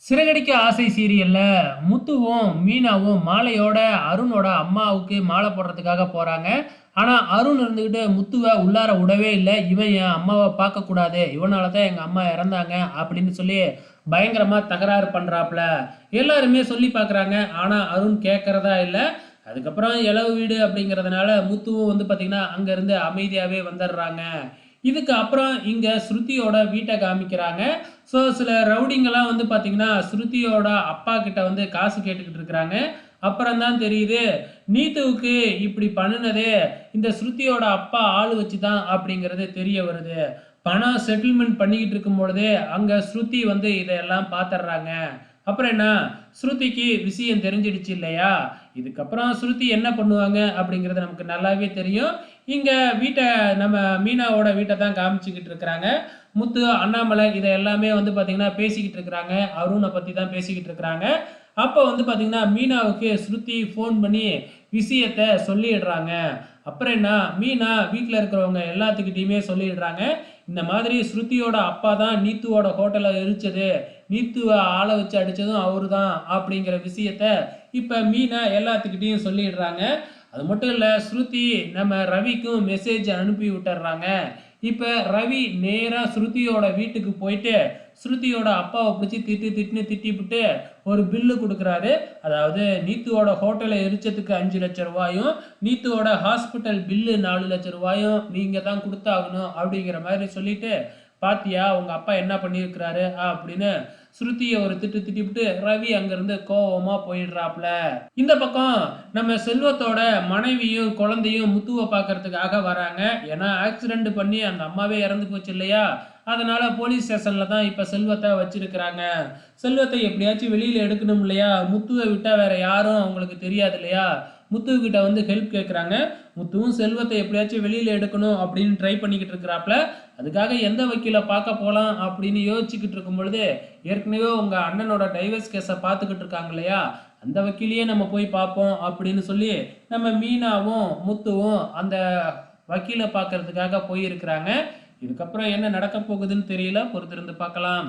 சிறகடிக்க ஆசை சீரியல்ல முத்துவும், மீனாவும் மாலையோட அருணோட அம்மாவுக்கு மாலை போடுறதுக்காக போறாங்க. ஆனா, அருண் இருந்துகிட்டு முத்துவ உள்ளார விடவே இல்ல. இவன் என் அம்மாவ பார்க்கக்கூடாது. இவனால தான் எங்க அம்மா இறந்தாங்க அப்படின்னு சொல்லி பயங்கரமா தகராறு பண்றாப்ல. எல்லாருமே சொல்லி பார்க்குறாங்க. ஆனா, அருண் கேட்கறதா இல்ல. அதுக்கப்புறம் எலவு வீடு அப்படிங்கிறதுனால முத்துவும் வந்து பார்த்தீங்கன்னா, அங்கருந்து அமைதியாவே வந்துடுறாங்க. இதுக்கு அப்புறம் இங்க ஸ்ருதியோட வீட்ட காமிக்கிறாங்க. ஸோ சில ரவுடிங்கலாம் வந்து பார்த்தீங்கன்னா, ஸ்ருதியோட அப்பா கிட்ட வந்து காசு கேட்டுக்கிட்டு இருக்கிறாங்க. அப்புறம் தான் தெரியுது, நீத்துவுக்கு இப்படி பண்ணுனதே இந்த ஸ்ருதியோட அப்பா ஆள் வச்சு தான் அப்படிங்கிறது தெரிய வருது. பணம் செட்டில்மென்ட் பண்ணிக்கிட்டு இருக்கும் பொழுதே, அங்க ஸ்ருதி வந்து இதையெல்லாம் பார்த்துடுறாங்க. அப்புறம் என்ன, ஸ்ருதிக்கு விஷயம் தெரிஞ்சிடுச்சு இல்லையா? இதுக்கப்புறம் ஸ்ருதி என்ன பண்ணுவாங்க அப்படிங்கிறது நமக்கு நல்லாவே தெரியும். இங்க வீட்ட நம்ம மீனாவோட வீட்ட தான் காமிச்சுக்கிட்டு இருக்கிறாங்க. முத்து, அண்ணாமலை இத எல்லாமே வந்து பார்த்தீங்கன்னா பேசிக்கிட்டு இருக்கிறாங்க. அருண பத்தி தான் பேசிக்கிட்டு இருக்கிறாங்க. அப்ப வந்து பார்த்தீங்கன்னா, மீனாவுக்கு ஸ்ருதி ஃபோன் பண்ணி விஷயத்த சொல்லிடுறாங்க. அப்புறம் என்ன, மீனா வீட்ல இருக்கிறவங்க எல்லாத்துக்கிட்டயுமே சொல்லிடுறாங்க. இந்த மாதிரி ஸ்ருதியோட அப்பா தான் நீத்துவோட ஹோட்டல எரிச்சது. நீத்துவ ஆள வச்சு அடிச்சதும் அவரு தான் அப்படிங்கிற விஷயத்த இப்ப மீனா எல்லாத்துக்கிட்டயும் சொல்லிடுறாங்க. அது மட்டும் இல்ல, ஸ்ருதி நம்ம ரவிக்கும் மெசேஜ் அனுப்பி விட்டுர்றாங்க. இப்ப ரவி நேரா ஸ்ருதியோட வீட்டுக்கு போயிட்டு, ஸ்ருதியோட அப்பாவ பிடிச்சு திட்டுன்னு திட்டிப்புட்டு ஒரு பில்லு குடுக்குறாரு. அதாவது நீத்துவோட ஹோட்டல எரிச்சதுக்கு 5,00,000 ரூபாயும், நீத்துவோட ஹாஸ்பிட்டல் பில்லு 4,00,000 ரூபாயும் நீங்க தான் குடுத்தாகணும் அப்படிங்கிற மாதிரி சொல்லிட்டு, "பாத்தியா உங்க அப்பா என்ன பண்ணியிருக்கிறாரு?" அப்படின்னு ஸ்ருதிய ஒரு திட்டு திட்டிப்புட்டு ரவி அங்கிருந்து கோவமா போயிடுறாப்ல. இந்த பக்கம் நம்ம செல்வத்தோட மனைவியும் குழந்தையும் முத்துவ பார்க்கறதுக்காக வராங்க. ஏன்னா ஆக்சிடென்ட் பண்ணி அந்த அம்மாவே இறந்து போச்சு இல்லையா? அதனால போலீஸ் ஸ்டேஷன்ல தான் இப்ப செல்வத்த வச்சிருக்கிறாங்க. செல்வத்த எப்படியாச்சும் வெளியில எடுக்கணும் இல்லையா? முத்துவ விட்டா வேற யாரும் அவங்களுக்கு தெரியாது இல்லையா? முத்துக்கிட்ட வந்து ஹெல்ப் கேட்குறாங்க. முத்துவும் செல்வத்த எப்படியாச்சும் வெளியில எடுக்கணும் அப்படின்னு ட்ரை பண்ணிக்கிட்டு இருக்கிறாப்ல. அதுக்காக எந்த வக்கீல பார்க்க போலாம் அப்படின்னு யோசிச்சுக்கிட்டு இருக்கும் பொழுது, ஏற்கனவே உங்க அண்ணனோட டைவர்ஸ் கேஸ பார்த்துக்கிட்டு இருக்காங்க இல்லையா? அந்த வக்கீலையே நம்ம போய் பார்ப்போம் அப்படின்னு சொல்லி, நம்ம மீனாவும், முத்துவும் அந்த வக்கீல பார்க்கறதுக்காக போயிருக்கிறாங்க. இதுக்கப்புறம் என்ன நடக்க போகுதுன்னு தெரியல. பொறுத்திருந்து பார்க்கலாம்.